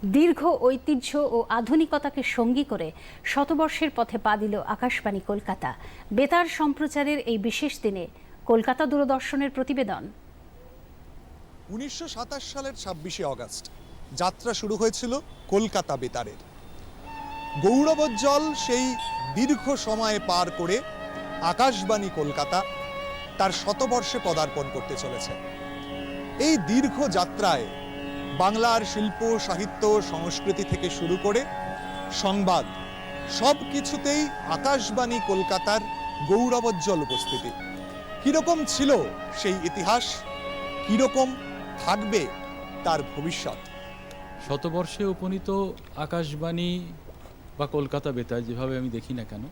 দীর্ঘ ঐতিহ্য ও আধুনিকতাকে সঙ্গী করে শতবর্ষের পথে পা দিল আকাশবাণী কলকাতা। বেতার সম্প্রচারের এই বিশেষ দিনে কলকাতা দূরদর্শনের প্রতিবেদন। 1927 সালের 26শে অগস্ট যাত্রা শুরু হয়েছিল কলকাতা বেতারের। গৌরবোজ্জ্বল সেই দীর্ঘ সময় পার করে আকাশবাণী কলকাতা তার শতবর্ষে পদার্পণ করতে চলেছে। এই দীর্ঘ যাত্রায় বাংলার শিল্প, সাহিত্য, সংস্কৃতি থেকে শুরু করে সংবাদ, সব কিছুতেই আকাশবাণী কলকাতার গৌরবোজ্জ্বল উপস্থিতি। কিরকম ছিল সেই ইতিহাস, কিরকম থাকবে তার ভবিষ্যৎ। শতবর্ষে উপনীত আকাশবাণী বা কলকাতা বেতার, যেভাবে আমি দেখি না কেন,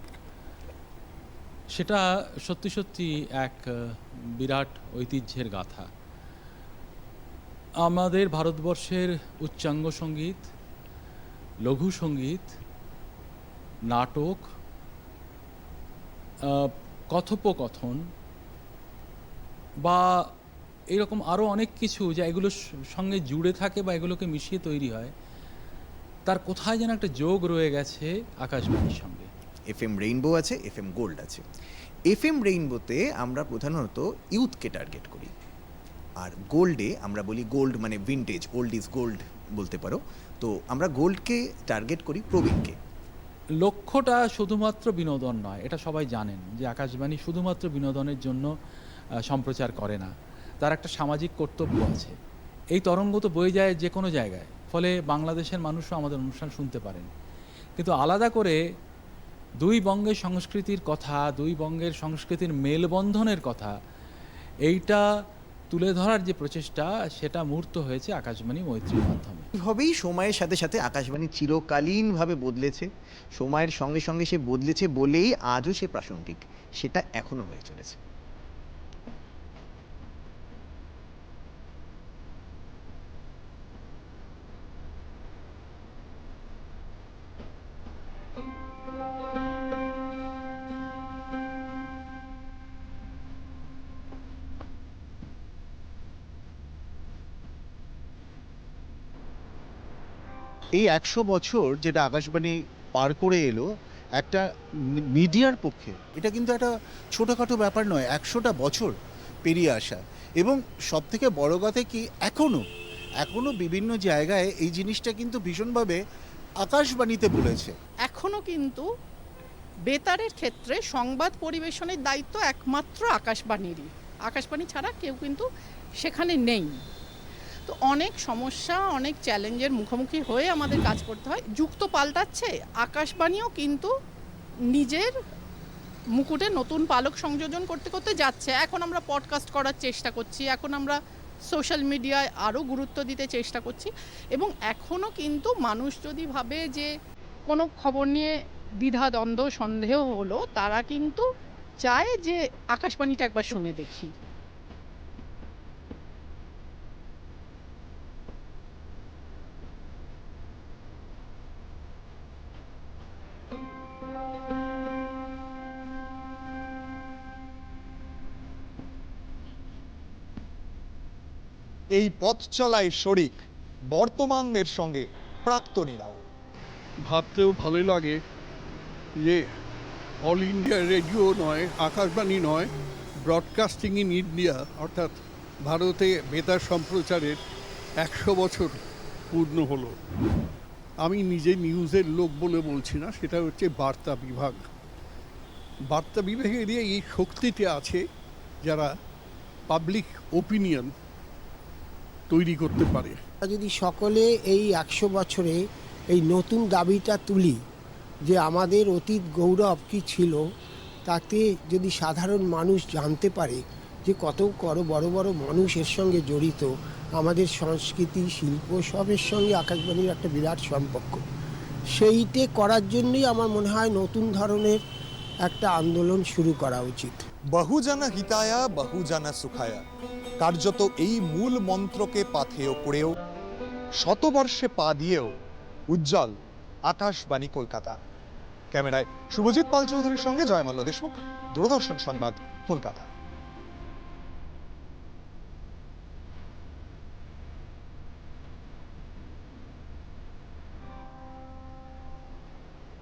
সেটা সত্যি সত্যি এক বিরাট ঐতিহ্যের গাথা। আমাদের ভারতবর্ষের উচ্চাঙ্গ সঙ্গীত, লঘু সঙ্গীত, নাটক, কথোপকথন বা এরকম আরও অনেক কিছু যা এগুলোর সঙ্গে জুড়ে থাকে বা এগুলোকে মিশিয়ে তৈরি হয়, তার কোথায় যেন একটা যোগ রয়ে গেছে আকাশবাণীর সঙ্গে। FM রেইনবো আছে, FM গোল্ড আছে। FM রেইনবোতে আমরা প্রধানত ইউথকে টার্গেট করি, আর গোল্ডে আমরা বলি, গোল্ড মানে ভিনটেজ, ওল্ড ইজ গোল্ড বলতে পারো। তো আমরা গোল্ডকে টার্গেট করি, প্রবীণকে। লক্ষ্যটা শুধুমাত্র বিনোদন নয়, এটা সবাই জানেন যে আকাশবাণী শুধুমাত্র বিনোদনের জন্য সম্প্রচার করে না, তার একটা সামাজিক কর্তব্য আছে। এই তরঙ্গ তো বয়ে যায় যে কোনো জায়গায়, ফলে বাংলাদেশের মানুষও আমাদের অনুষ্ঠান শুনতে পারেন। কিন্তু আলাদা করে দুই বঙ্গের সংস্কৃতির কথা, দুই বঙ্গের সংস্কৃতির মেলবন্ধনের কথা, এইটা তুলে ধরার যে প্রচেষ্টা, সেটা মূর্ত হয়েছে আকাশবাণী মৈত্রীর মাধ্যমে। এইভাবেই সময়ের সাথে সাথে আকাশবাণী চিরকালীনভাবে বদলেছে। সময়ের সঙ্গে সঙ্গে সে বদলেছে বলেই আজও সে প্রাসঙ্গিক, সেটা এখনো হয়ে চলেছে। এই 100 বছর যেটা আকাশবাণী পার করে এলো, একটা মিডিয়ার পক্ষে এটা কিন্তু একটা ছোটোখাটো ব্যাপার নয়। 100টা বছর পেরিয়ে আসা, এবং সবথেকে বড় কথা কি, এখনো বিভিন্ন জায়গায় এই জিনিসটা কিন্তু ভীষণভাবে আকাশবাণীতে বলেছে। এখনো কিন্তু বেতারের ক্ষেত্রে সংবাদ পরিবেশনের দায়িত্ব একমাত্র আকাশবাণীরই। আকাশবাণী ছাড়া কেউ কিন্তু সেখানে নেই। তো অনেক সমস্যা, অনেক চ্যালেঞ্জের মুখোমুখি হয়ে আমাদের কাজ করতে হয়। যুগ তো পাল্টাচ্ছে, আকাশবাণীও কিন্তু নিজের মুকুটে নতুন পালক সংযোজন করতে করতে যাচ্ছে। এখন আমরা পডকাস্ট করার চেষ্টা করছি, এখন আমরা সোশ্যাল মিডিয়ায় আরও গুরুত্ব দিতে চেষ্টা করছি, এবং এখনও কিন্তু মানুষ যদি ভাবে যে কোনো খবর নিয়ে দ্বিধা, দ্বন্দ্ব, সন্দেহ হলো, তারা কিন্তু চায় যে আকাশবাণীটা একবার শুনে দেখি। এই পথ চলায় শরিক বর্তমানদের সঙ্গে প্রাক্তনীরাও। ভাবতেও ভালো লাগে যে অল ইন্ডিয়া রেডিও নয়, আকাশবাণী নয়, ব্রডকাস্টিং ইন ইন্ডিয়া, অর্থাৎ ভারতে বেতার সম্প্রচারের 100 বছর পূর্ণ হলো। আমি নিজে নিউজের লোক বলে বলছি না, সেটা হচ্ছে বার্তা বিভাগ। বার্তা বিভাগের এই শক্তিতে আছে যারা পাবলিক ওপিনিয়ন তৈরি করতে পারে। যদি সকলে এই 100 বছরে এই নতুন দাবিটা তুলি যে আমাদের অতীত গৌরব কী ছিল, তাতে যদি সাধারণ মানুষ জানতে পারে যে কত বড় বড় মানুষ এর সঙ্গে জড়িত, আমাদের সংস্কৃতি, শিল্প সবের সঙ্গে আকাশবাণীর একটা বিরাট সম্পর্ক, সেইটে করার জন্যই আমার মনে হয় নতুন ধরনের একটা আন্দোলন শুরু করা উচিত। বহুজনা হিতায়া বহুজনা সুখায়া, কার্যত এই মূল মন্ত্রকে পাথেয় করেও শতবর্ষে পা দিয়েও উজ্জ্বল আকাশবাণী কলকাতা। ক্যামেরায় শুভজিৎ পাল চৌধুরীর সঙ্গে জয়মাল্য দেশমুখ, দূরদর্শন সংবাদ, কলকাতা।